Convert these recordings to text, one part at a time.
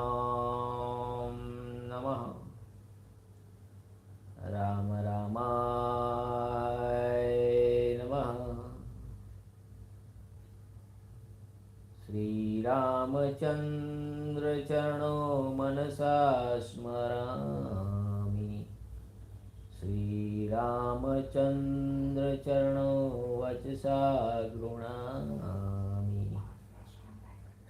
Ram Namah Rama Ramaya Namah Śrī Ramacandra Charano Manasa Smarami Śrī Ramacandra Charano Vachasa Grunami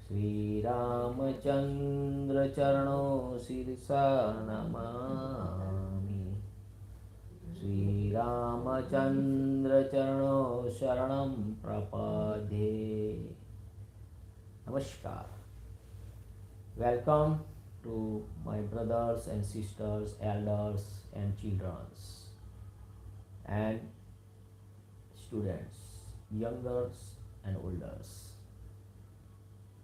Śrī Ramacandra Charano Sirsa Namami Śrī Ramacandra Charano Sharanam Prapadhe. Namaskar. Welcome to my brothers and sisters, elders and children and students, youngers and olders.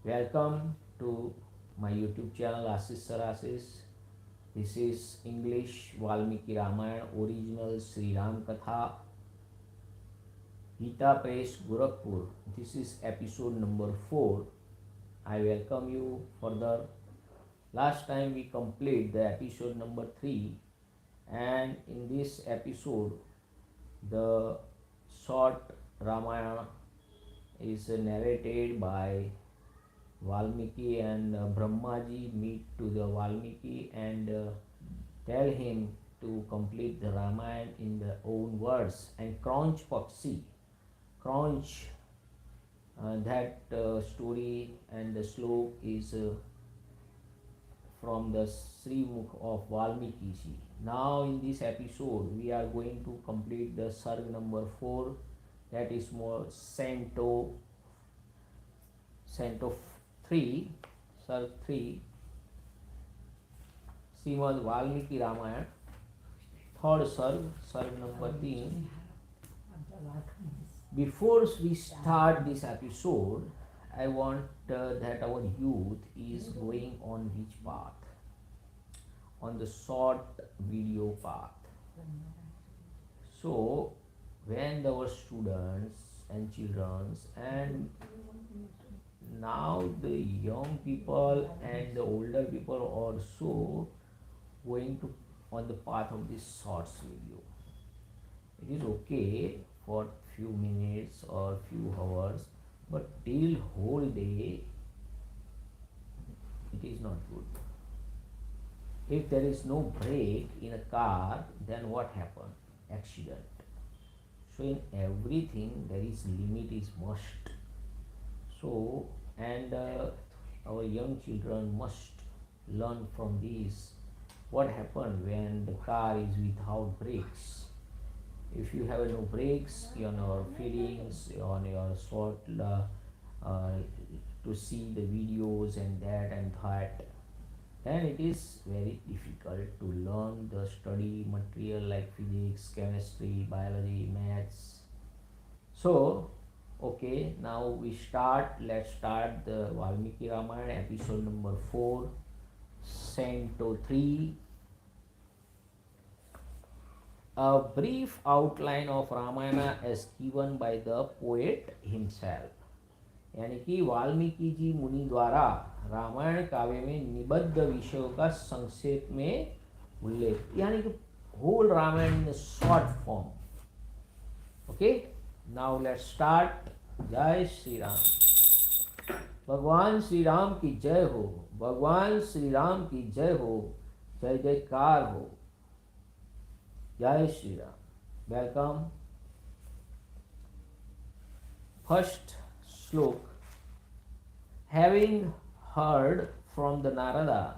Welcome to my YouTube channel ashishsirAshish. This is English Välmiki-Rāmāyaṇa original Śrī Rama Katha, Gita Press, Gorakhpur. This is episode number 4. I welcome you further. Last time we complete the episode number 3, and in this episode the short Ramayana is narrated by Valmiki, and Brahmaji meet to the Valmiki and tell him to complete the Ramayana in their own words, and Crunch Pakshi, Crunch that story and the slok is from the Sri Mukh of Valmiki ji. Now in this episode we are going to complete the Sarg number 4, that is more Cento 3, Sarg 3, Srimad Välmiki-Rāmāyaṇa, third Sarg, Sarg number 3. Before we start this episode, I want that our youth is going on which path? On the short video path. So, when our students and children and now the young people and the older people are also going to on the path of this short video. It is okay for few minutes or few hours, but till whole day it is not good. If there is no brake in a car, then what happen? Accident. So in everything there is limit is must. So and our young children must learn from this. What happen when the car is without brakes? If you have no brakes on your feelings, on your short to see the videos and that, then it is very difficult to learn the study material like physics, chemistry, biology, maths. So, okay, now we start. Let's start the Välmiki-Rāmāyaṇa episode number 4, Cento 3. A brief outline of Ramayana as given by the poet himself. यानी कि वाल्मीकि जी मुनि द्वारा रामायण काव्य में निबद्ध विषयों का संक्षेप में उल्लेख, यानी कि whole Ramayana in short form. Okay, now let's start. जय श्री राम. भगवान श्री राम की जय हो. भगवान श्री राम की जय हो. जय जयकार हो. Jai Śrī Rāma. Welcome. First slok. Having heard from the Narada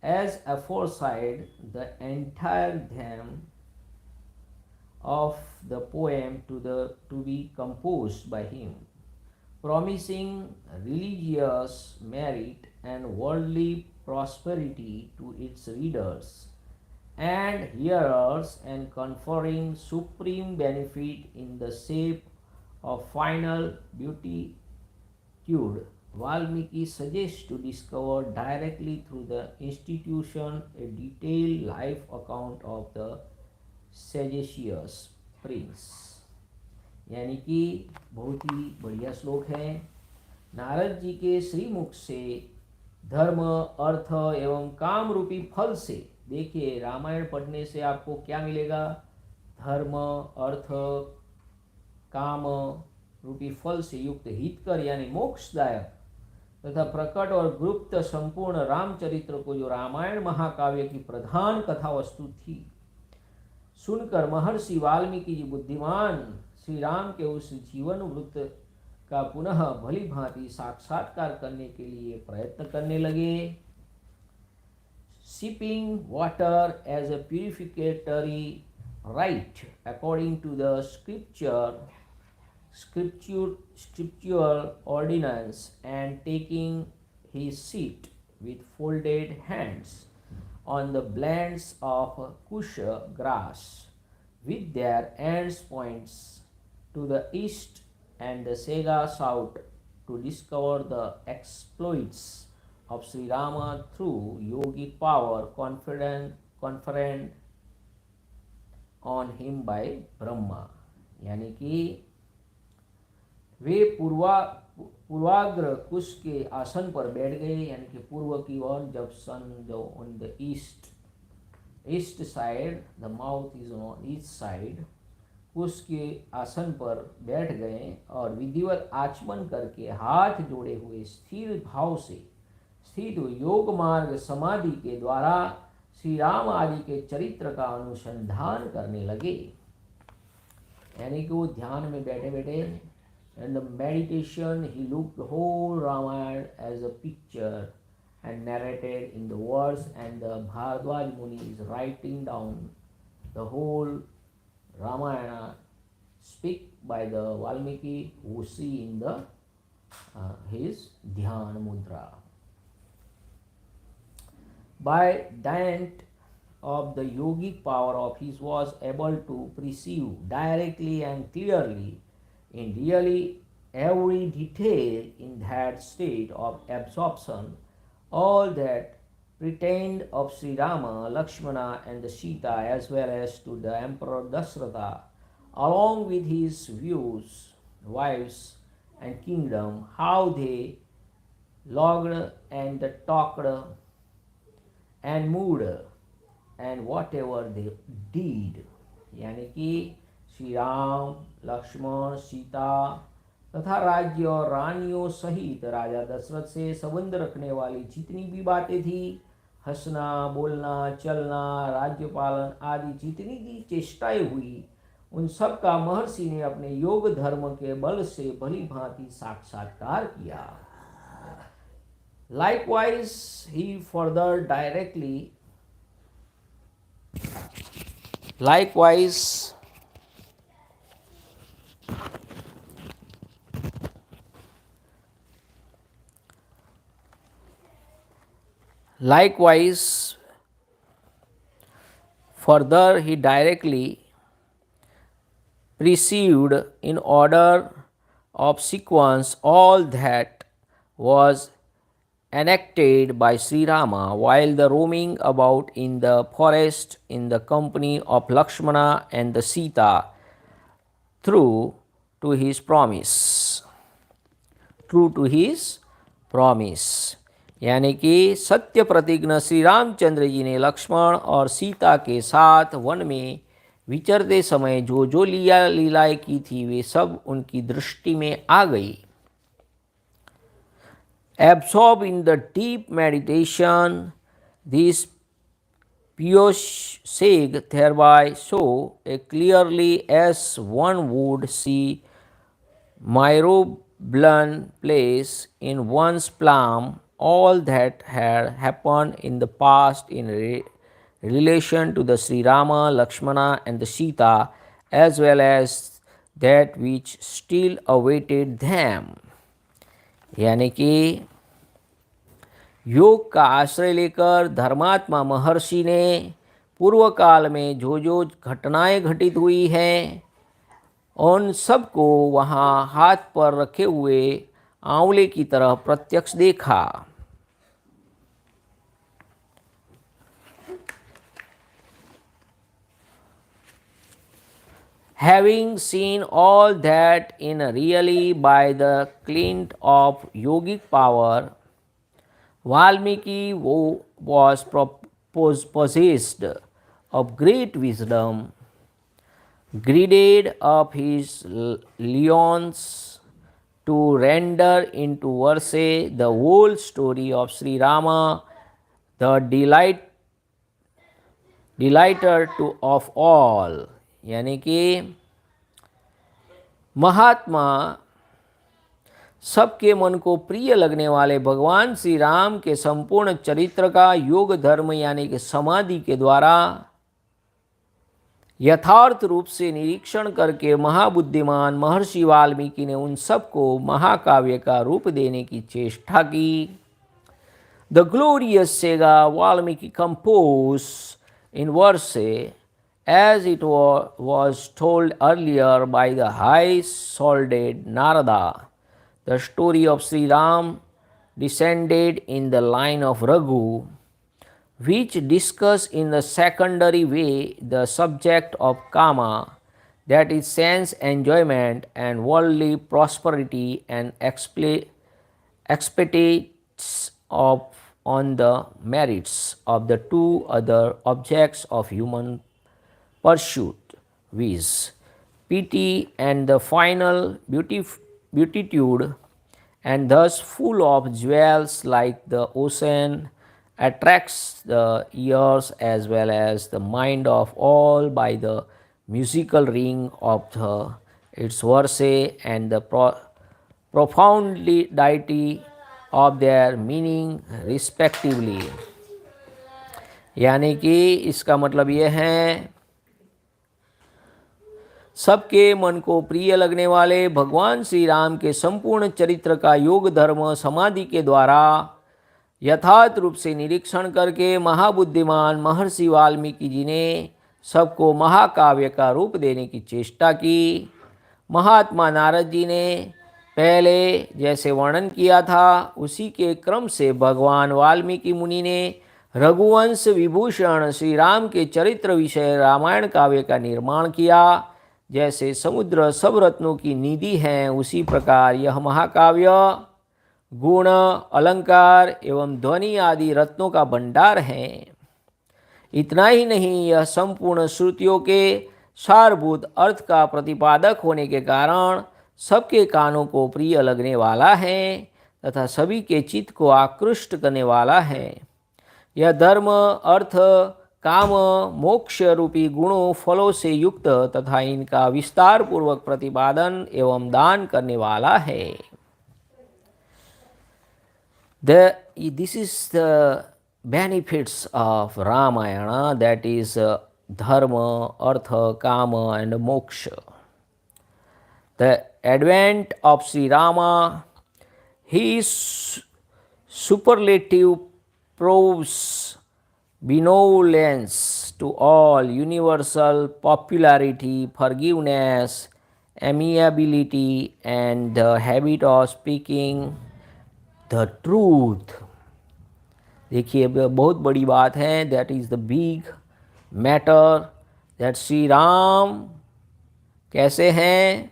as aforesaid the entire theme of the poem to be composed by him, promising religious merit and worldly prosperity to its readers and hearers, and conferring supreme benefit in the shape of final beatitude, Valmiki suggests to discover directly through the institution a detailed life account of the sagacious prince. यानी कि बहुत ही बढ़िया श्लोक है. नारद जी के श्रीमुख से धर्म अर्थ एवं काम रूपी फल से। देखिए, रामायण पढ़ने से आपको क्या मिलेगा? धर्म अर्थ काम रूपी फल से युक्त हितकर यानी मोक्षदायक तथा प्रकट और गुप्त संपूर्ण रामचरित्र को, जो रामायण महाकाव्य की प्रधान कथा वस्तु थी, सुनकर महर्षि वाल्मीकि जी बुद्धिमान श्री राम के उस जीवन वृत्त का पुनः भली भांति साक्षात्कार करने के लिए प्रयत्न करने लगे। Sipping water as a purificatory rite according to the scriptural ordinance, and taking his seat with folded hands on the blades of kusha grass, with their ends points to the east and the saga south, to discover the exploits of Śrī Rama through yogic power conferred on him by Brahma। यानी कि वे पूर्वाग्र कुश के आसन पर बैठ गए, यानी कि पूर्व की ओर, जब सन जो on the east side, the mouth is on east side, Kush के आसन पर बैठ गए और विधिवत आचमन करके हाथ जोड़े हुए स्थिर भाव से स्थित योग मार्ग समाधि के द्वारा श्री राम आदि के चरित्र का अनुसंधान करने लगे। यानी कि वो ध्यान में बैठे बैठे, and the meditation he looked the whole Ramayana as a picture and narrated in the words, and the Bharadwaj Muni is writing down the whole Ramayana speak by the Valmiki, who see in the his Dhyana Mudra. By dint of the yogic power of his was able to perceive directly and clearly in really every detail in that state of absorption all that pertained of Śrī Rama, Lakshmana and the Sita, as well as to the Emperor Dasratha, along with his wives and kingdom, how they logged and talked and moved and whatever they did। यानी कि श्री राम, लक्ष्मण, सीता तथा राज्य और रानियों सहित राजा दशरथ से संबंध रखने वाली जितनी भी बातें थी, हंसना, बोलना, चलना, राज्य पालन आदि जितनी भी चेष्टाएं हुई, उन सब का महर्षि ने अपने योग धर्म के बल से भली भांति साक्षात्कार किया। Likewise, he further directly likewise further he directly perceived in order of sequence all that was enacted by Śrī Rama while the roaming about in the forest in the company of Lakshmana and the Sita, true to his promise। यानी कि सत्य प्रतिज्ञ श्री रामचंद्र जी ने लक्ष्मण और सीता के साथ one में विचरते समय जो जो लीलाएं की थी, वे सब उनकी दृष्टि में आ गई। Absorbed in the deep meditation, this aforesaid thereby so clearly as one would see miraculous place in one's palm all that had happened in the past in relation to the Śrī Rama, Lakshmana and the Sita, as well as that which still awaited them। यानी कि योग का आश्रय लेकर धर्मात्मा महर्षि ने पूर्व काल में जो जो घटनाएं घटित हुई हैं, उन सब को वहाँ हाथ पर रखे हुए आंवले की तरह प्रत्यक्ष देखा। Having seen all that in really by the glint of yogic power, Valmiki was possessed of great wisdom, girded up his loins to render into verse the whole story of Śrī Rama, the delighter to of all. यानी कि महात्मा सबके मन को प्रिय लगने वाले भगवान श्री राम के संपूर्ण चरित्र का योग धर्म यानी कि समाधि के द्वारा यथार्थ रूप से निरीक्षण करके महाबुद्धिमान महर्षि वाल्मीकि ने उन सबको महाकाव्य का रूप देने की चेष्टा की। The glorious saga Valmiki compose in verse as it was told earlier by the high-souled Narada. The story of Śrī Ram descended in the line of Raghu, which discuss in the secondary way the subject of kama, that is sense enjoyment and worldly prosperity, and expatiates of on the merits of the two other objects of human pursuit, viz. Piety and the final beatitude, and thus full of jewels like the ocean, attracts the ears as well as the mind of all by the musical ring of its verse and the profundity of their meaning respectively. यानी कि इसका मतलब ये है सबके मन को प्रिय लगने वाले भगवान श्री राम के संपूर्ण चरित्र का योग धर्म समाधि के द्वारा यथार्थ रूप से निरीक्षण करके महाबुद्धिमान महर्षि वाल्मीकि जी ने सबको महाकाव्य का रूप देने की चेष्टा की। महात्मा नारद जी ने पहले जैसे वर्णन किया था उसी के क्रम से भगवान वाल्मीकि मुनि ने रघुवंश विभूषण श्री राम के चरित्र विषय रामायण काव्य का निर्माण किया। जैसे समुद्र सब रत्नों की निधि हैं, उसी प्रकार यह महाकाव्य गुण, अलंकार एवं ध्वनि आदि रत्नों का भंडार है। इतना ही नहीं, यह संपूर्ण श्रुतियों के सारभूत अर्थ का प्रतिपादक होने के कारण सबके कानों को प्रिय लगने वाला है तथा सभी के चित्त को आकृष्ट करने वाला है। यह धर्म, अर्थ, काम, मोक्ष रूपी गुणों फलों से युक्त तथा इनका विस्तार पूर्वक प्रतिपादन एवं दान करने वाला है। This is the benefits of Ramayana, that is dharma, artha, kama and moksha. The advent of Śrī Rama, his superlative proves benevolence to all, universal popularity, forgiveness, amiability and the habit of speaking the truth. देखिए बहुत बड़ी बात है, that is the big matter, that Shri Ram कैसे हैं,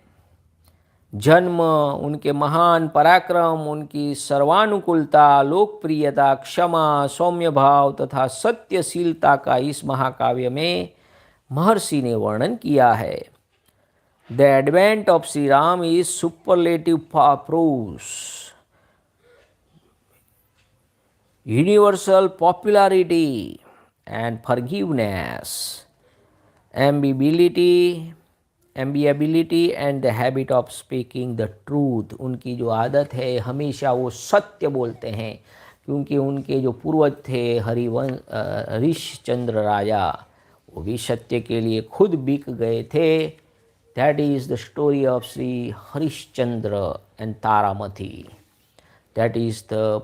जन्म, उनके महान पराक्रम, उनकी सर्वानुकूलता, लोकप्रियता, क्षमा, सौम्य भाव तथा सत्यशीलता का इस महाकाव्य में महर्षि ने वर्णन किया है। The advent of Shri Ram is superlative pros, universal popularity and forgiveness, amiability and the habit of speaking the truth. उनकी जो आदत है हमेशा वो सत्य बोलते हैं, क्योंकि उनके जो पूर्वज थे हरिश्चंद्र राजा, वो भी सत्य के लिए खुद बिक गए थे। That is the story of Shri Harishchandra and Taramati. That is the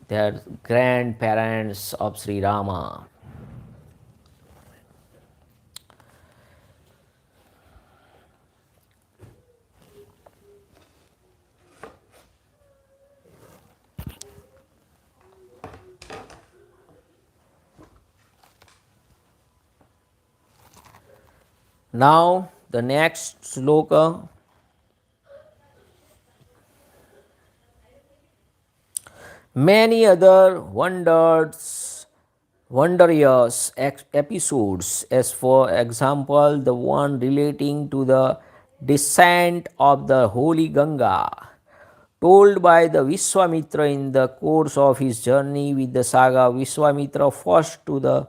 their grandparents of Śrī Rama. Now the next sloka. Many other wondrous episodes, as for example, the one relating to the descent of the holy Ganga, told by the Vishwamitra in the course of his journey with the saga Vishwamitra first to the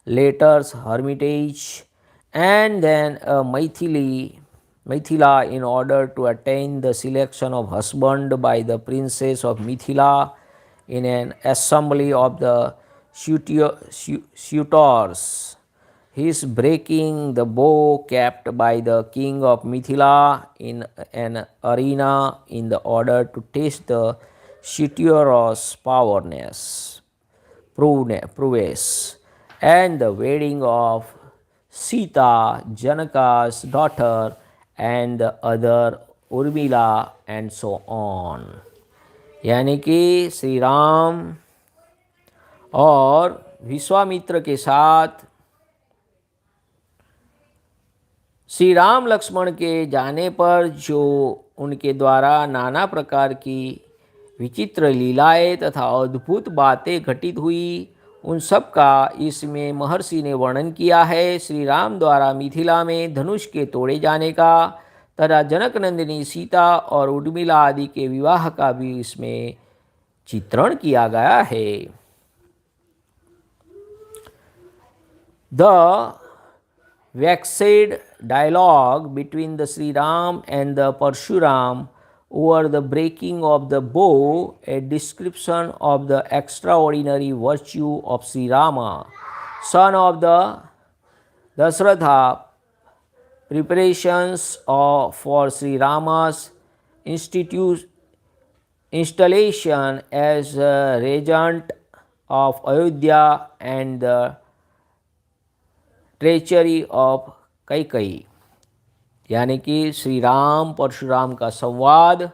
latter's hermitage and then Mithila in order to attain the selection of husband by the princess of Mithila in an assembly of the suitors. His breaking the bow kept by the king of Mithila in an arena in the order to test the suitor's prowess, and the wedding of Sita, Janaka's daughter, and the other Urmila, and so on. यानी कि श्री राम और विश्वामित्र के साथ श्री राम लक्ष्मण के जाने पर जो उनके द्वारा नाना प्रकार की विचित्र लीलाएं तथा अद्भुत बातें घटित हुई, उन सब का इसमें महर्षि ने वर्णन किया है। श्री राम द्वारा मिथिला में धनुष के तोड़े जाने का तथा जनक नंदिनी सीता और उर्मिला आदि के विवाह का भी इसमें चित्रण किया गया है। The vexed dialogue between the Śrī Rāma and the Parshuram over the breaking of the bow, a description of the extraordinary virtue of Śrī Rāma, son of the Dasharatha, preparations for Śrī Rāma's installation as regent of Ayodhya, and the treachery of Kaikeyi, यानी कि श्री राम परशुराम का संवाद,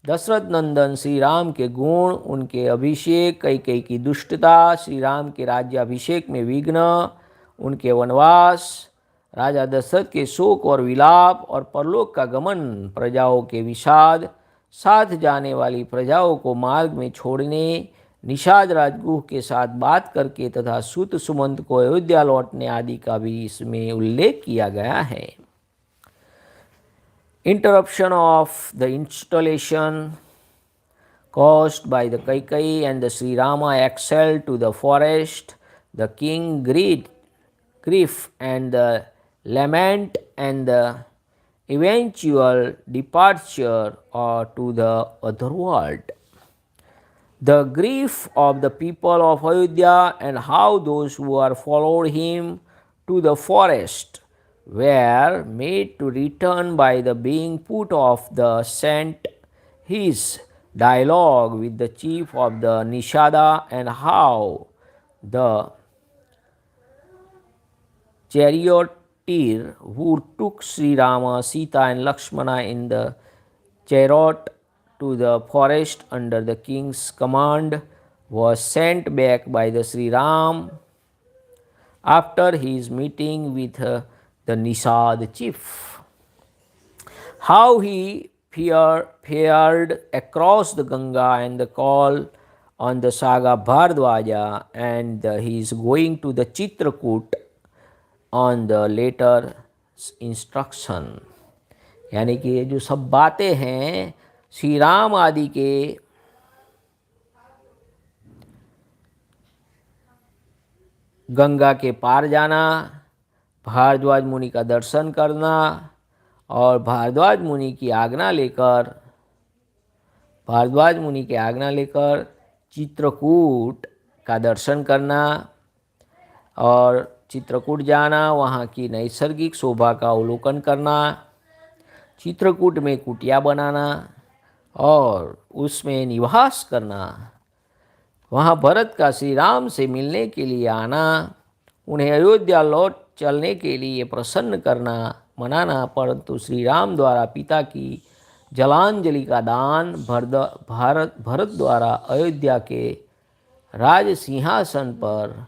दशरथ नंदन श्री राम के गुण, उनके अभिषेक, कैकई की दुष्टता, श्री राम के राज्याभिषेक में विघ्न, उनके वनवास, राजा दशरथ के शोक और विलाप और परलोक का गमन, प्रजाओं के विषाद, साथ जाने वाली प्रजाओं को मार्ग में छोड़ने, निषाद राजगुह के साथ बात करके तथा सूत सुमंत को अयोध्या लौटने आदि का भी इसमें उल्लेख किया गया है। Interruption of the installation caused by the Kaikai and the Śrī Rama exiled to the forest, the king grief and the lament, and the eventual departure to the other world. The grief of the people of Ayodhya and how those who are followed him to the forest were made to return by the being put off the scent, his dialogue with the chief of the Nishada, and how the charioteer who took Śrī Rama, Sita and Lakshmana in the chariot to the forest under the king's command was sent back by the Śrī Ram after his meeting with the Nishad chief. How he fared across the Ganga and the call on the saga Bhardwaja, and his going to the Chitrakoot on the later instruction. यानी कि ये जो सब बातें हैं श्री राम आदि के गंगा के पार जाना, भारद्वाज मुनि का दर्शन करना और भारद्वाज मुनि की आज्ञा लेकर चित्रकूट का दर्शन करना और चित्रकूट जाना, वहाँ की नैसर्गिक शोभा का अवलोकन करना, चित्रकूट में कुटिया बनाना और उसमें निवास करना, वहाँ भरत का श्री राम से मिलने के लिए आना, उन्हें अयोध्या लौट चलने के लिए प्रसन्न करना, मनाना, परंतु श्री राम द्वारा पिता की जलांजलि का दान, भरत द्वारा अयोध्या के राज सिंहासन पर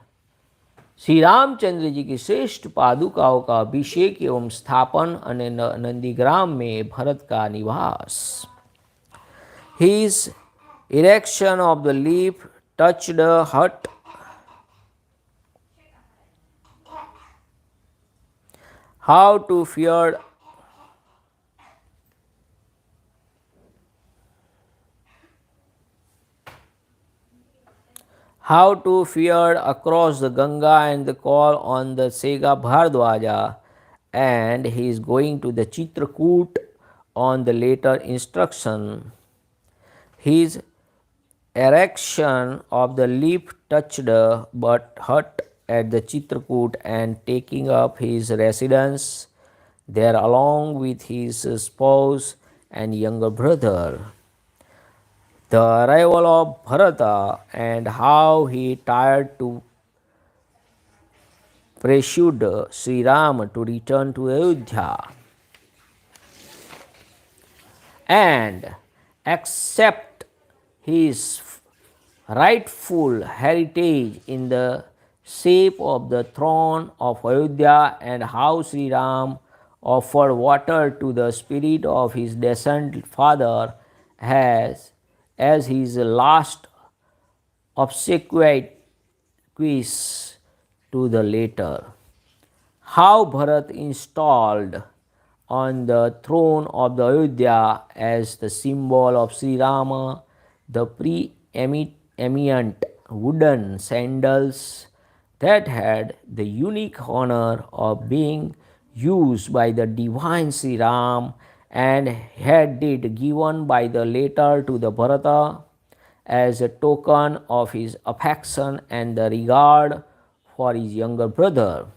श्री रामचंद्र जी की श्रेष्ठ पादुकाओं का अभिषेक एवं स्थापन અને नंदीग्राम में भरत का निवास. His erection of the leaf touched hut, how to fear across the Ganga and the call on the Sega Bhardwaja, and he is going to the Chitrakoot on the later instruction. His erection of the leaf touched but hut at the Chitrakoot and taking up his residence there along with his spouse and younger brother. The arrival of Bharata and how he tried to persuade Śrī Rama to return to Ayodhya and accept his rightful heritage in the shape of the throne of Ayodhya, and how Śrī Rama offered water to the spirit of his deceased father as his last obsequies to the latter. How Bharat installed on the throne of the Ayodhya as the symbol of Śrī Rama the preeminent wooden sandals that had the unique honor of being used by the divine Śrī Rama and had it given by the latter to the Bharata as a token of his affection and the regard for his younger brother,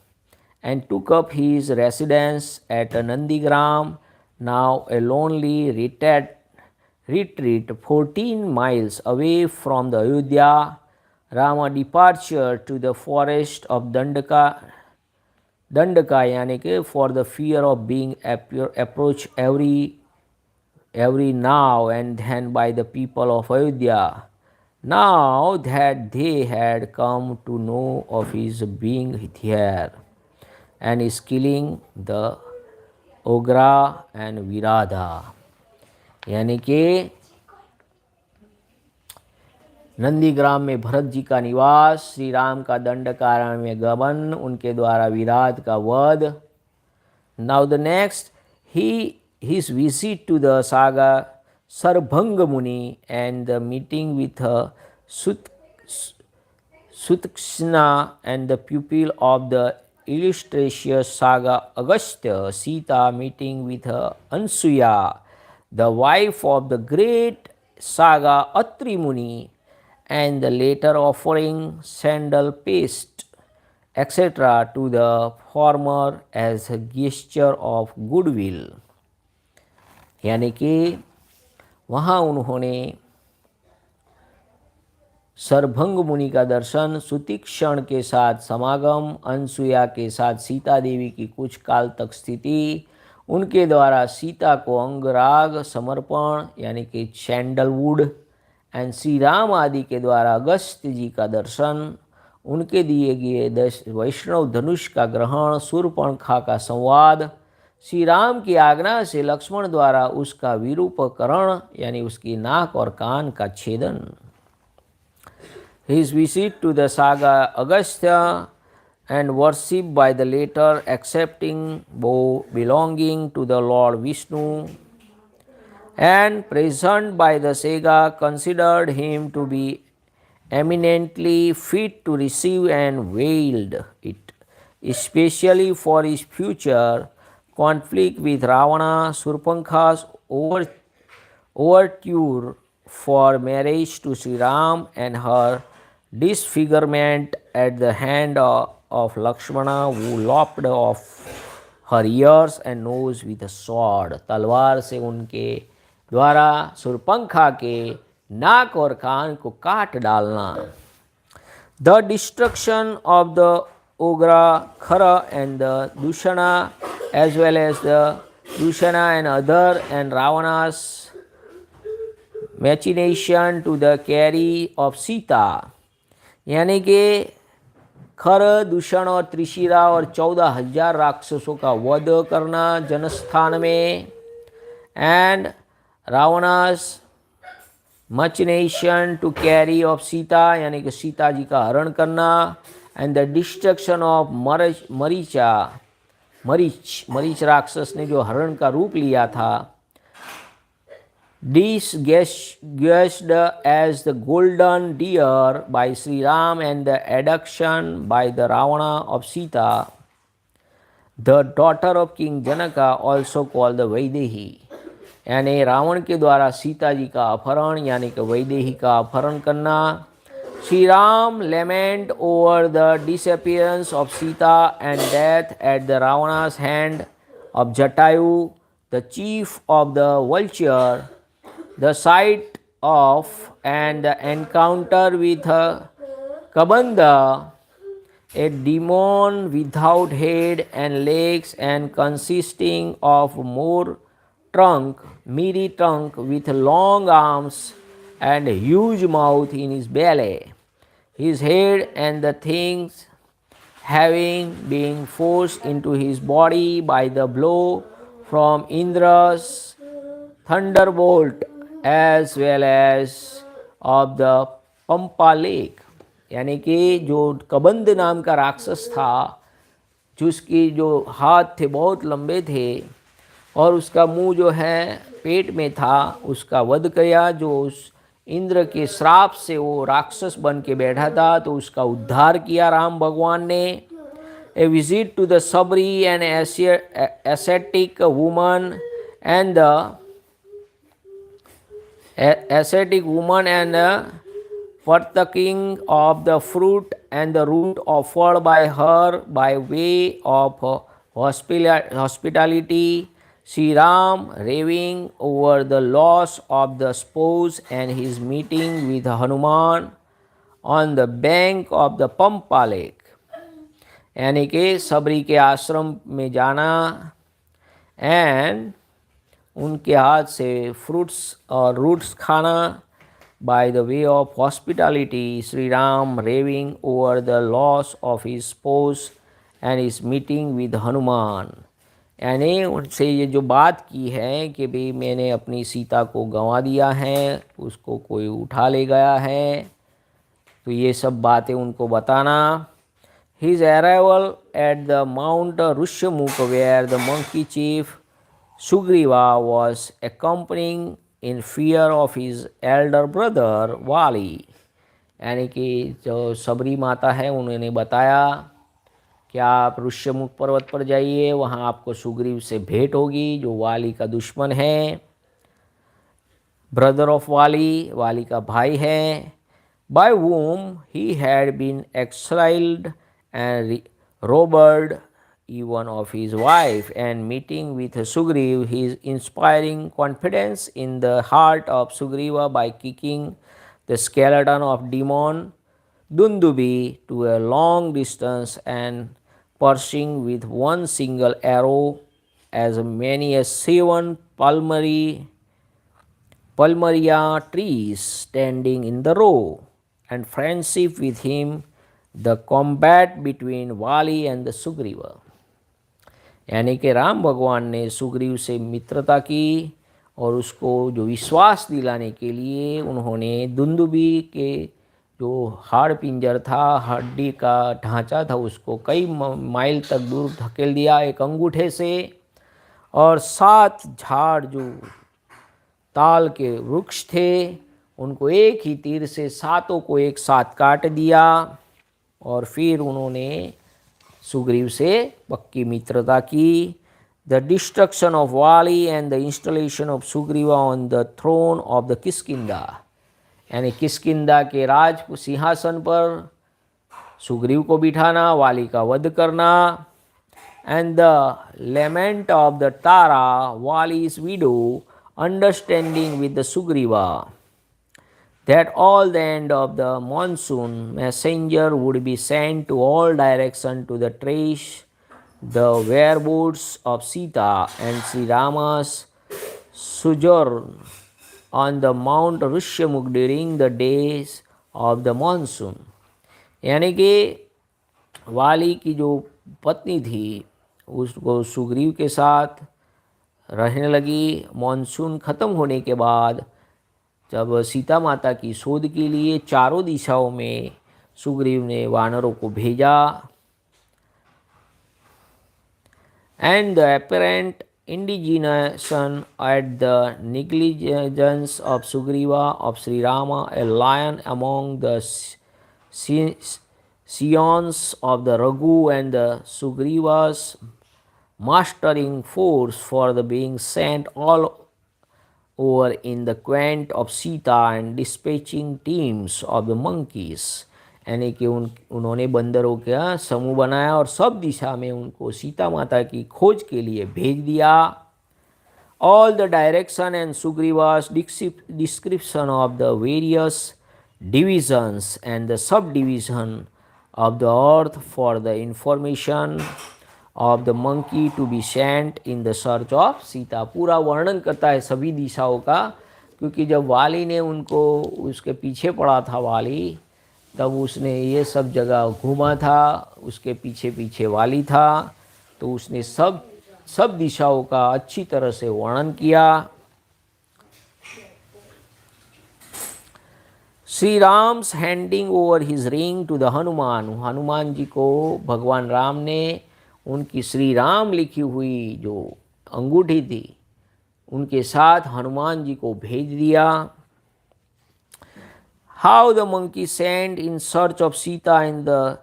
and took up his residence at Nandigram, now a lonely retreat 14 miles away from the Ayodhya. Rama departure to the forest of Dandaka यानी कि for the fear of being approached every now and then by the people of Ayodhya, now that they had come to know of his being here and is killing the Ogra and Virada. यानी कि नंदीग्राम में भरत जी का निवास, श्री राम का दंडकारण्य में गमन, उनके द्वारा विराट का वध. Now the next his visit to the saga Sarbhanga Muni and the meeting with Sutakshna and the pupil of the illustrious saga Agastya, Sita meeting with Ansuya, the wife of the great saga Atri Muni, and the later offering sandal paste etc. to the former as a gesture of goodwill. यानी कि वहाँ उन्होंने सरभंग मुनि का दर्शन, सुतीक्षण के साथ समागम, अनसुया के साथ सीता देवी की कुछ काल तक स्थिति, उनके द्वारा सीता को अंगराग समर्पण यानी कि सैंडलवुड, एंड श्री राम आदि के द्वारा अगस्त्य जी का दर्शन, उनके दिए गए वैष्णव धनुष का ग्रहण, शूर्पणखा का संवाद, श्री राम की आज्ञा से लक्ष्मण द्वारा उसका विरूपकरण यानी उसकी नाक और कान का छेदन. His visit to the saga Agastya and worship by the latter, accepting bow belonging to the Lord Vishnu, and present by the saga, considered him to be eminently fit to receive and wield it, especially for his future conflict with Ravana. Surpankha's overture for marriage to Śrī Ram and her disfigurement at the hand of Lakshmana, who lopped off her ears and nose with a sword. तलवार से उनके द्वारा सुरपंखा के नाक और कान को काट डालना. The destruction of the Ogra, Khara and the Dushana, as well as the Dushana and other, and Ravana's machination to the carry of Sita, यानी कि खर, दूषण और त्रिशिरा और 14,000 राक्षसों का वध करना जनस्थान में, and Ravana's machination to carry of Sita यानी कि सीता जी का हरण करना, एंड द डिस्ट्रक्शन ऑफ मरीच राक्षस ने जो हरण का रूप लिया था, disguised as the golden deer by Śrī Rāma and the abduction by the Ravana of Sita, the daughter of King Janaka, also called the Vaidehi. यानी रावण के द्वारा सीता जी का अपहरण यानी कि वैदेही का अपहरण करना। Shri Ram lament over the disappearance of Sita and death at the Ravana's hand of Jatayu, the chief of the vulture. The sight of and the encounter with Kabanda, a demon without head and legs and consisting of meaty trunk with long arms and huge mouth in his belly, his head and the things having been forced into his body by the blow from Indra's thunderbolt as well as of the Pampa lake. यानी कि जो कबंद नाम का राक्षस था, जिसकी जो हाथ थे बहुत लंबे थे और उसका मुंह जो है पेट में था, उसका वध किया। जो उस इंद्र के श्राप से वो राक्षस बन के बैठा था, तो उसका उद्धार किया राम भगवान ने। A visit to the Sabari and ascetic woman and the ascetic woman and partaking of the fruit and the root offered by her by way of hospitality. Śrī Ram, raving over the loss of the spouse and his meeting with Hanuman on the bank of the Pampa lake, यानी कि सबरी के आश्रम में जाना and उनके हाथ से fruits और रूट्स खाना। By the way of hospitality, Shri Ram raving over the loss of his spouse and his meeting with Hanuman. यानी उनसे ये जो बात की है कि भाई मैंने अपनी सीता को गंवा दिया है, उसको कोई उठा ले गया है, तो ये सब बातें उनको बताना। His arrival at the mount Rishyamukh where the monkey chief Sugriva was accompanying in fear of his elder brother Vali। यानी कि जो सबरी माता है उन्होंने बताया कि आप ऋष्यमुख पर्वत पर जाइए, वहाँ आपको सुग्रीव से भेंट होगी, जो वाली का दुश्मन है, ब्रदर ऑफ वाली का भाई है। by whom he had been exiled and robbed even of his wife, and meeting with Sugriv, his inspiring confidence in the heart of Sugriva by kicking the skeleton of demon Dundubi to a long distance and pursuing with one single arrow as many as 7 palmaria trees standing in the row, and friendship with him, the combat between Vali and the Sugriva। यानी कि राम भगवान ने सुग्रीव से मित्रता की और उसको जो विश्वास दिलाने के लिए उन्होंने दुंदुबी के जो हाड़ पिंजर था, हड्डी का ढांचा था, उसको कई माइल तक दूर धकेल दिया एक अंगूठे से, और 7 झाड़ जो ताल के वृक्ष थे उनको एक ही तीर से 7 को एक साथ काट दिया, और फिर उन्होंने सुग्रीव से पक्की मित्रता की। The destruction of Vali and the installation of Sugriva on the throne of the Kishkindha, यानी किष्किंधा के राज सिंहासन पर सुग्रीव को बिठाना, वाली का वध करना। And the lament of the Tara, वाली's widow, understanding with the Sugriva that all the end of the monsoon messenger would be sent to all direction to the trace the whereabouts of Sita and Śrī Rama's sojourn on the Mount Rishyamukh during the days of the monsoon। यानी कि वाली की जो पत्नी थी उसको सुग्रीव के साथ रहने लगी। मॉनसून ख़त्म होने के बाद जब सीता माता की शोध के लिए चारों दिशाओं में सुग्रीव ने वानरों को भेजा, and the apparent indignation at the negligence of Sugriva of Śrī Rāma, a lion among the scions of the Raghu, and the Sugriva's mastering force for the being sent all over in the quest of Sita and dispatching teams of the monkeys, यानी कि उन्होंने बंदरों का समूह बनाया और सब दिशा में उनको सीता माता की खोज के लिए भेज दिया. All the direction and Sugriva's description of the various divisions and the subdivision of the earth for the information of the monkey to be sent in the search of Sita. पूरा वर्णन करता है सभी दिशाओं का, क्योंकि जब वाली ने उनको उसके पीछे पड़ा था वाली, तब उसने ये सब जगह घूमा था, उसके पीछे पीछे वाली था, तो उसने सब दिशाओं का अच्छी तरह से वर्णन किया. Shri Ram's handing over his ring to the Hanuman. Hanuman ji को भगवान राम ने उनकी श्री राम लिखी हुई जो अंगूठी थी उनके साथ हनुमान जी को भेज दिया. How the monkey sent in search of Sita in the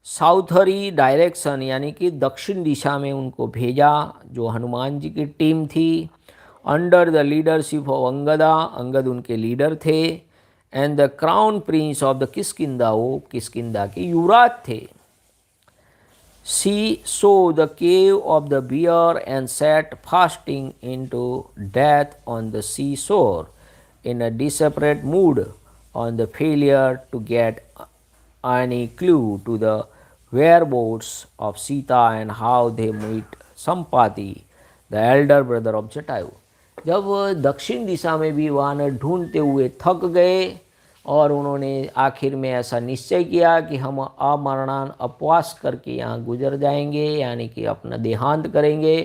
southerly direction, यानी कि दक्षिण दिशा में उनको भेजा, जो हनुमान जी की टीम थी, under the leadership of Angada, Angad उनके लीडर थे, and the crown Prince of the Kishkindha, वो किष्किंधा के युवराज थे. She saw the cave of the bear and sat fasting into death on the seashore in a desperate mood on the failure to get any clue to the whereabouts of Sita and how they meet Sampati, the elder brother of Jatayu. जब दक्षिण दिशा में भी वानर ढूंढते हुए थक गए और उन्होंने आखिर में ऐसा निश्चय किया कि हम अमरणान उपवास करके यहाँ गुजर जाएंगे, यानी कि अपना देहांत करेंगे,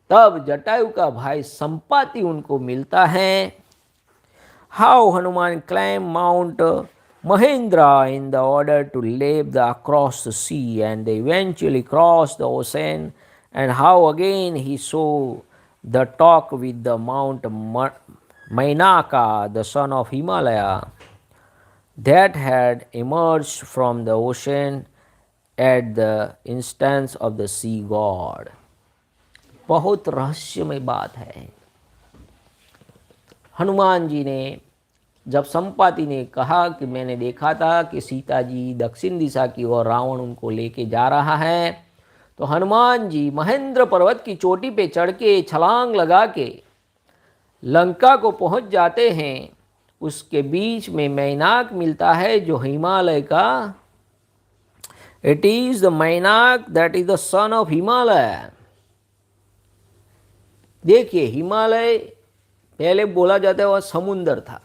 तब जटायु का भाई संपाति उनको मिलता है. How Hanuman climbed Mount Mahendra in the order to leap across the sea, and they eventually crossed the ocean, and how again he saw the talk with the Mount Mainaka, the son of Himalaya, that had emerged from the ocean at the instance of the sea god. बहुत रहस्यमय बात है. हनुमान जी ने जब संपाति ने कहा कि मैंने देखा था कि सीता जी दक्षिण दिशा की ओर रावण उनको लेके जा रहा है, तो हनुमान जी महेंद्र पर्वत की चोटी पे चढ़ के छलांग लगा के लंका को पहुंच जाते हैं. उसके बीच में मैनाक मिलता है जो हिमालय का, it is the Mainak that is the son of Himalaya. देखिए, हिमालय पहले बोला जाता है वह समुंदर था,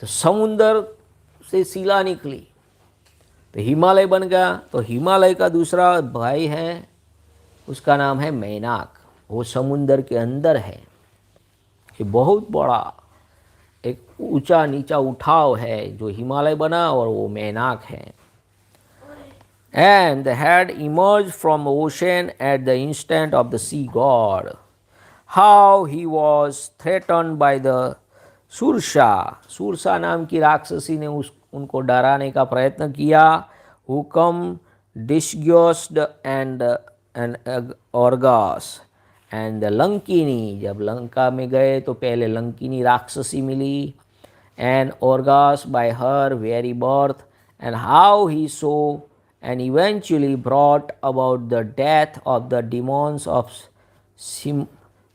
तो समुंदर से शिला निकली तो हिमालय बन गया. तो हिमालय का दूसरा भाई है, उसका नाम है मैनाक, वो समुंदर के अंदर है. ये बहुत बड़ा एक ऊंचा नीचा उठाव है जो हिमालय बना, और वो मैनाक है. And had emerged from ocean at the instant of the sea god. How he was threatened by the Surasa नाम की राक्षसी ने उनको डराने का प्रयत्न किया. who come disguised and Orgas and the Lankini. जब लंका में गए तो पहले लंकिनी राक्षसी मिली, and Orgas by her very birth, and how he saw and eventually brought about the death of the demons of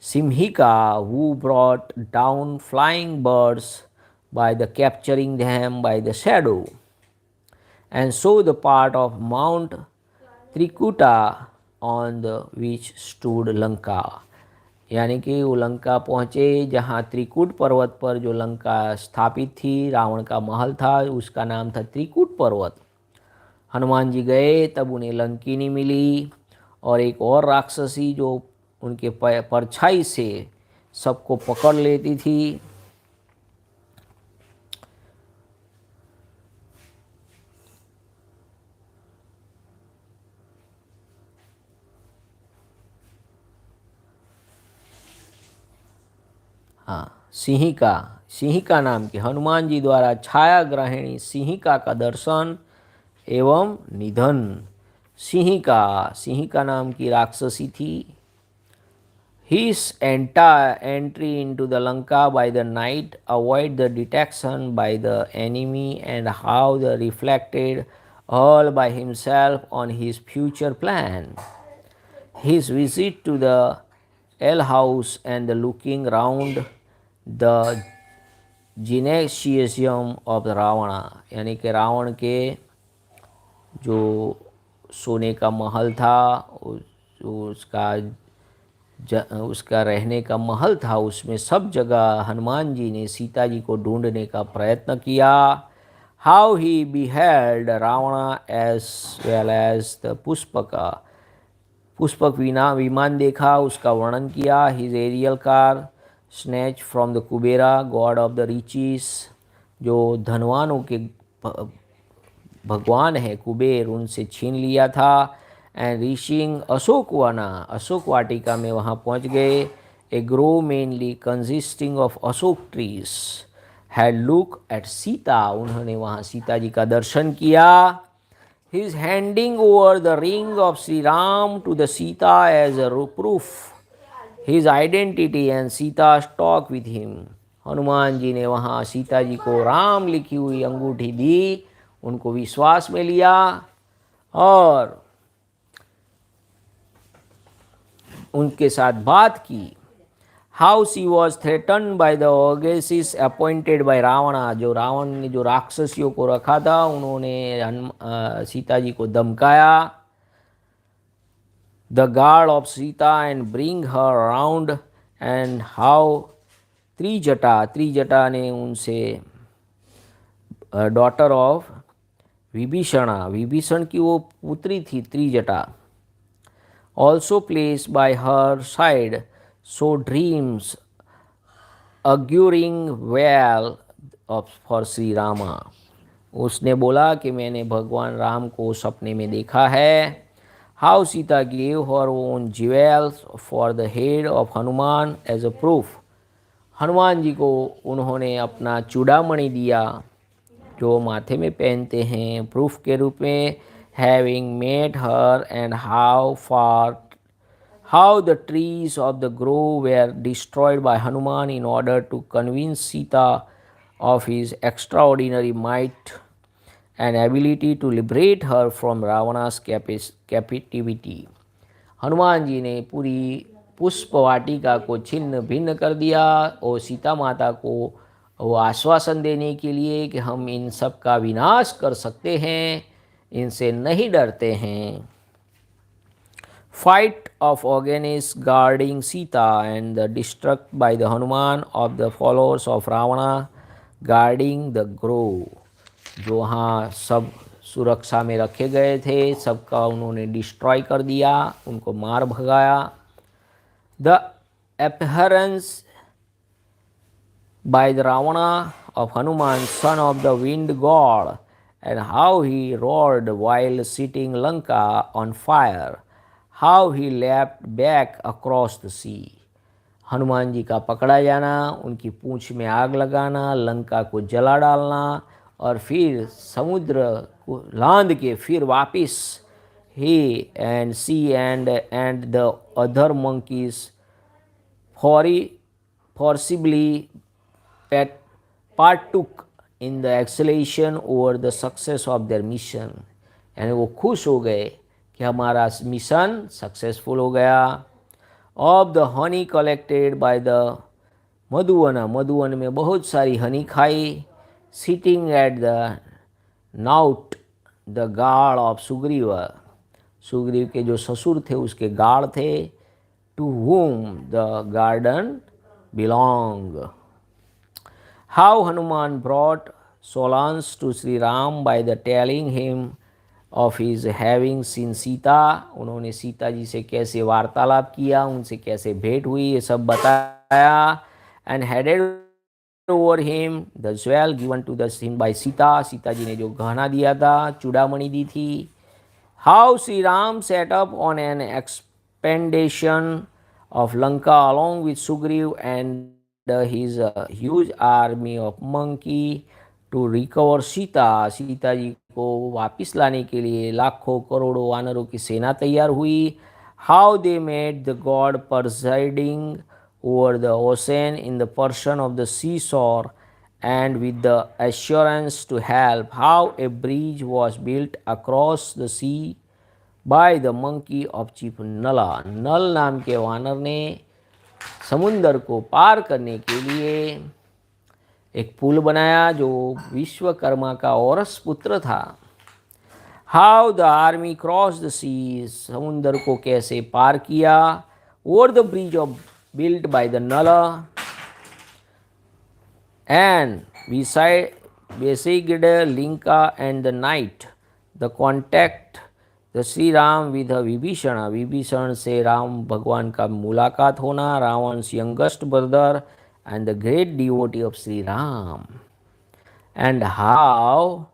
Simhika, who brought down flying birds by the capturing them by the shadow, and so the part of Mount Trikuta on the which stood Lanka. यानी कि वो लंका पहुँचे जहाँ त्रिकूट पर्वत पर जो लंका स्थापित थी, रावण का महल था, उसका नाम था त्रिकूट पर्वत. हनुमान जी गए तब उन्हें लंकिनी मिली और एक और राक्षसी जो उनके परछाई से सबको पकड़ लेती थी। हाँ, सिंहिका नाम की हनुमान जी द्वारा छाया ग्रहणी सिंहिका का दर्शन एवं निधन। सिंहिका नाम की राक्षसी थी। His entire entry into the Lanka by the night avoid the detection by the enemy, and how the reflected all by himself on his future plan. His visit to the ale house and the looking round the gymnasium of Ravana, यानी कि रावण के जो सोने का महल था, उसका रहने का महल था, उसमें सब जगह हनुमान जी ने सीता जी को ढूंढने का प्रयत्न किया। How he beheld Ravan as well as the Pushpak Viman देखा, उसका वर्णन किया। His aerial car snatch from the Kubera god of the riches, जो धनवानों के भगवान है कुबेर, उनसे छीन लिया था। एंड रीचिंग अशोक वाटिका में वहाँ पहुँच गए। A grove mainly consisting of Ashok trees had look at Sita, उन्होंने वहाँ सीता जी का दर्शन किया। His handing over the ring of Shri Ram to the Sita as a proof his identity and Sita talk with him, Hanuman ji ने वहाँ सीता जी को राम लिखी हुई अंगूठी दी, उनको विश्वास में लिया और उनके साथ बात की। How she was threaten by the ogresses appointed by Ravana, जो रावण ने जो राक्षसियों को रखा था उन्होंने सीता जी को धमकाया। The guard of Sita and bring her around, and how Trijata ने उनसे डॉटर ऑफ विभीषण की वो पुत्री थी Trijata, also placed by her side, so dreams auguring well for Śrī Rāma, उसने बोला कि मैंने भगवान राम को सपने में देखा है। How Sita gave her own jewels for the head of Hanuman as a proof, Hanuman ji को उन्होंने अपना चूड़ामणि दिया जो माथे में पहनते हैं प्रूफ के रूप में। Having met her, and how the trees of the grove were destroyed by Hanuman in order to convince Sita of his extraordinary might and ability to liberate her from Ravana's captivity, Hanuman ji ने पूरी पुष्प वाटिका को छिन्न भिन्न कर दिया और सीता माता को वो आश्वासन देने के लिए कि हम इन सब का विनाश कर सकते हैं, इनसे नहीं डरते हैं। Fight of against guarding Sita and the destruct by the Hanuman of the followers of Ravana guarding the grove, जो हाँ सब सुरक्षा में रखे गए थे सबका उन्होंने डिस्ट्रॉय कर दिया, उनको मार भगाया। The appearance by the Ravana of Hanuman, son of the wind god, and how he roared while setting Lanka on fire, how he leapt back across the sea, Hanuman ji का पकड़ा जाना, उनकी पूंछ में आग लगाना, लंका को जला डालना और फिर समुद्र को लांद के फिर वापिस he and she and the other monkeys forcibly partook in the exultation over the success of their mission, यानी वो खुश हो गए कि हमारा मिशन सक्सेसफुल हो गया। Of the honey collected by the Madhuvan में बहुत सारी हनी खाई। सिटिंग एट द नाउट द गार्ड ऑफ सुग्रीव के जो ससुर थे उसके गार्ड थे। To whom the garden belong. How Hanuman brought solace to Shri Ram by the telling him of his having seen Sita, उन्होंने सीता जी से कैसे वार्तालाप किया, उनसे कैसे भेंट हुई, ये सब बताया। and handed over him the jewel given to the him by Sita. Sita ji ने जो गहना दिया था, चूड़ामणि दी थी. How Sri Ram set up on an expedition of Lanka along with Sugriv and his huge army of monkey to recover Sita. Sita ji को वापस लाने के लिए लाखों करोड़ों वानरों की सेना तैयार हुई. How they made the god presiding over the ocean in the person of the seashore and with the assurance to help. How a bridge was built across the sea by the monkey of chief Nala. नल नाम के वानर ने समुंदर को पार करने के लिए एक पुल बनाया जो विश्वकर्मा का औरस पुत्र था. How the army crossed the seas. समुंदर को कैसे पार किया. Over the bridge of built by the Nala and besieged Linka and the night. The contact the Shri Ram with Vibhishan. Vibhishan से राम भगवान का मुलाकात होना. रावण's youngest brother and the great devotee of Śrī Rāma. And how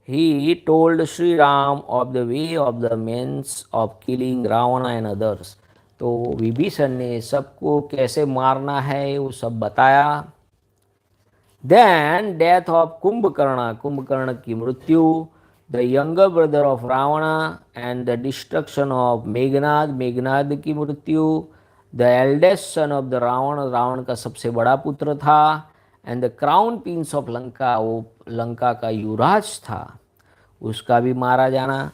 he told Śrī Rāma of the way of the means of killing Ravana and others. तो विभीषण ने सबको कैसे मारना है वो सब बताया. Then death of Kumbhakarna. Kumbhakarna की मृत्यु. The younger brother of Ravana and the destruction of Meghnad. Meghnad की मृत्यु. The eldest son of the Ravan. Ravan का सबसे बड़ा पुत्र था. And the crown prince of Lanka. वो लंका का युवराज था, उसका भी मारा जाना.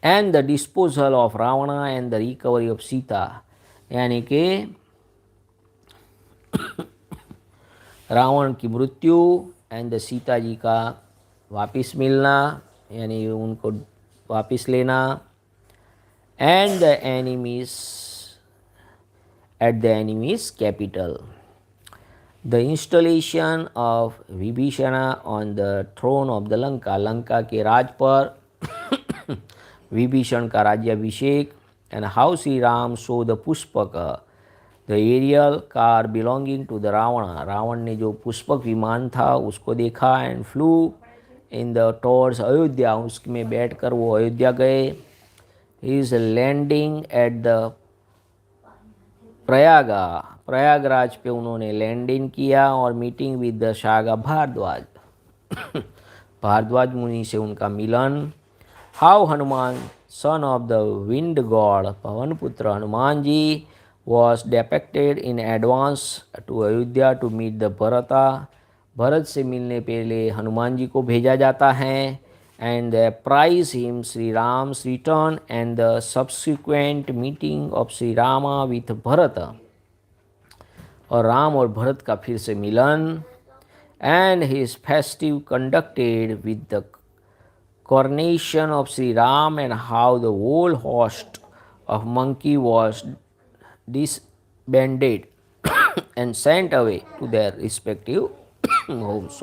And the disposal of Ravana and the recovery of Sita. यानी कि रावण की मृत्यु एंड सीता जी का वापस मिलना यानी उनको वापस लेना. And the enemies at the enemies capital. The installation of Vibhishan on the throne of the Lanka. Lanka के राज पर विभीषण का राज्याभिषेक. And how Shri Ram saw the Pushpak. The aerial car belonging to the Ravan. Ravan ने जो पुष्पक विमान था उसको देखा. And flew in the towards Ayodhya. उसमें बैठकर वो अयोध्या गए. Is landing at the Prayagraj पे उन्होंने लैंडिंग किया और meeting with the sage Bharadwaj. Bharadwaj मुनि से उनका मिलन. How Hanuman son of the wind god. Pavan पुत्र हनुमान जी was depicted in advance to Ayodhya to meet the Bharata. Bharat से मिलने पहले हनुमान जी को भेजा जाता है. And they praise him Śrī Rāma's return and the subsequent meeting of Śrī Rāma with Bharata. और राम और भरत का फिर से मिलन. And his festive conducted with the coronation of Śrī Rāma and how the whole host of monkey was disbanded and sent away to their respective homes.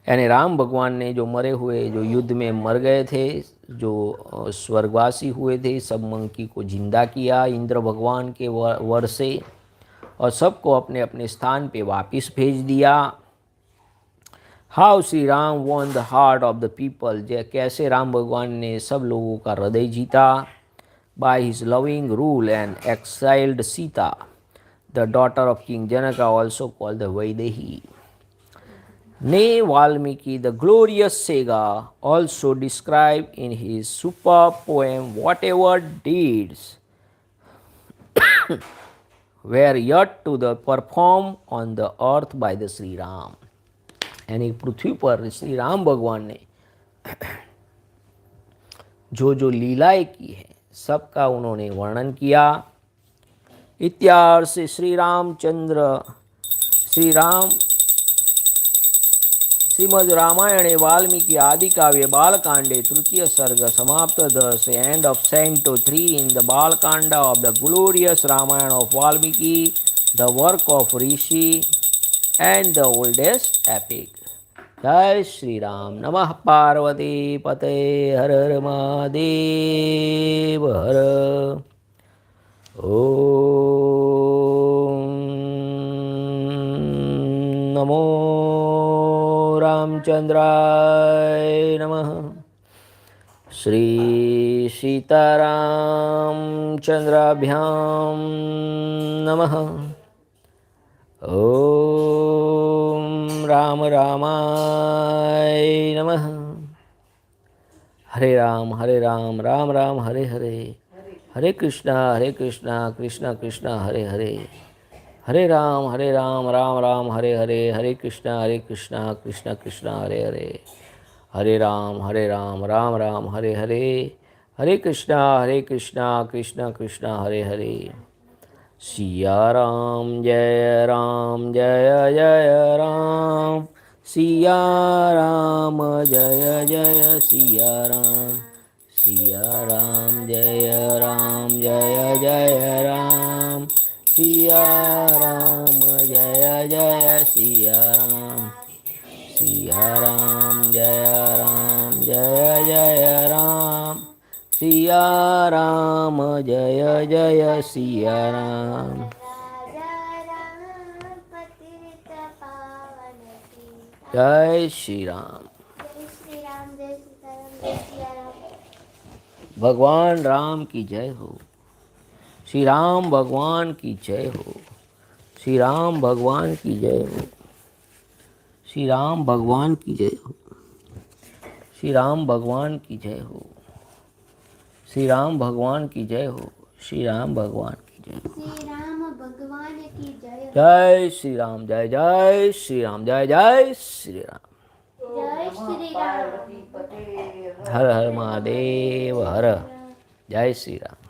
यानी राम भगवान ने जो मरे हुए, जो युद्ध में मर गए थे, जो स्वर्गवासी हुए थे, सब मंकी को जिंदा किया इंद्र भगवान के वर से और सबको अपने अपने स्थान पे वापस भेज दिया. How Shri Ram won the heart of the people. कैसे राम भगवान ने सब लोगों का हृदय जीता. by his loving rule and exiled Sita, the daughter of King Janaka, also called the Vaidehi. Nay, Valmiki, the glorious saga, also described in his superb poem whatever deeds were yet to the perform on the earth by the Śrī Rāma. यानी पृथ्वी पर श्री राम भगवान ने जो जो लीलाएं की है सबका उन्होंने वर्णन किया. इत्यार्थ श्री रामचंद्र श्रीमद् रामायणे वाल्मीकि आदि काव्य बालकांडे तृतीय सर्ग समाप्त. Thus the end of Cento 3 in the Balakanda of the glorious Ramayana of Valmiki, the work of Rishi and the oldest epic. जय श्री राम। नमः पार्वती पते हर हर महादेव हर। ओम नमो रामचंद्राय नमः। श्री सीतारामचंद्राभ्यां नमः। ओम राम रामाय नमः। हरे राम राम राम हरे हरे, हरे कृष्णा कृष्णा कृष्णा हरे हरे, हरे राम राम राम हरे हरे, हरे कृष्णा कृष्णा कृष्णा हरे हरे, हरे राम राम राम हरे हरे, हरे कृष्णा कृष्णा कृष्णा हरे हरे। सिया राम जय राम, सिया राम जय जय सिया राम, सिया राम जय राम, सिया राम जय जय सिया राम, सिया राम जय राम, सिया राम जय जय सिया राम। जय श्री राम। भगवान राम की जय हो। श्री राम भगवान की जय हो। श्री राम भगवान की जय हो। श्री राम भगवान की जय हो। श्री राम भगवान की जय हो। श्री राम भगवान की जय हो। श्री राम भगवान की जय हो। श्री राम भगवान की जय। जय श्री राम जय श्री राम जय श्री राम। जय श्री राम। हर हर महादेव हर। जय श्री राम।